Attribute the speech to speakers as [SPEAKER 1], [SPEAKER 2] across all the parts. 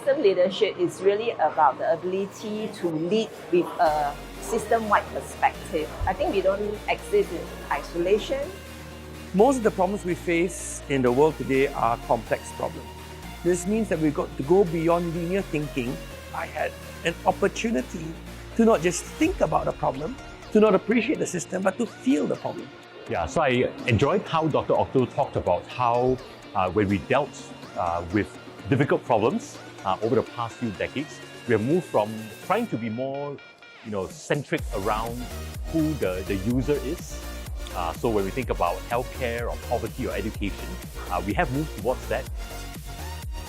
[SPEAKER 1] system leadership is really about the ability to lead with a system-wide perspective. I think we don't exist in isolation.
[SPEAKER 2] Most of the problems we face in the world today are complex problems. This means that we've got to go beyond linear thinking. I had an opportunity to not just think about the problem, to not appreciate the system, but to feel the problem.
[SPEAKER 3] Yeah, so I enjoyed how Dr. Octo talked about how when we dealt with difficult problems over the past few decades, we have moved from trying to be more centric around who the user is. So when we think about healthcare or poverty or education, we have moved towards that.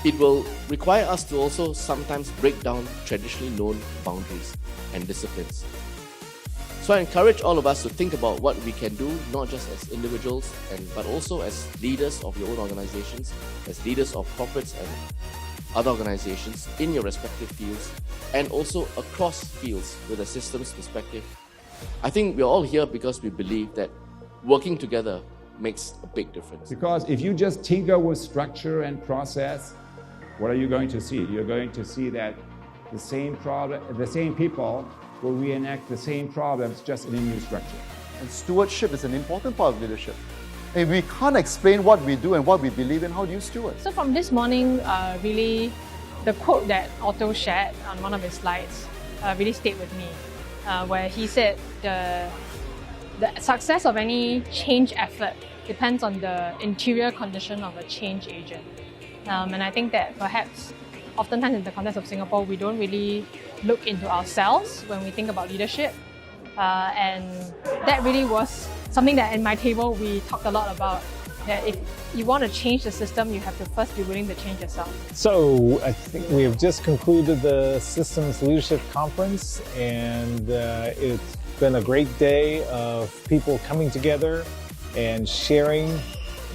[SPEAKER 4] It will require us to also sometimes break down traditionally known boundaries and disciplines. So I encourage all of us to think about what we can do, not just as individuals, but also as leaders of your own organizations, as leaders of corporates and other organizations in your respective fields, and also across fields with a systems perspective. I think we're all here because we believe that working together makes a big difference.
[SPEAKER 5] Because if you just tinker with structure and process, what are you going to see? You're going to see that the same people will reenact the same problems just in a new structure.
[SPEAKER 6] And stewardship is an important part of leadership. If we can't explain what we do and what we believe in, how do you steward?
[SPEAKER 7] So from this morning, really, the quote that Otto shared on one of his slides really stayed with me, where he said the success of any change effort depends on the interior condition of a change agent. And I think that perhaps oftentimes in the context of Singapore, we don't really look into ourselves when we think about leadership. And that really was something that in my table we talked a lot about, that if you want to change the system, you have to first be willing to change yourself.
[SPEAKER 8] So I think we have just concluded the Systems Leadership Conference, and it's been a great day of people coming together and sharing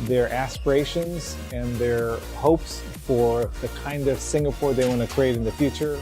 [SPEAKER 8] their aspirations and their hopes for the kind of Singapore they want to create in the future.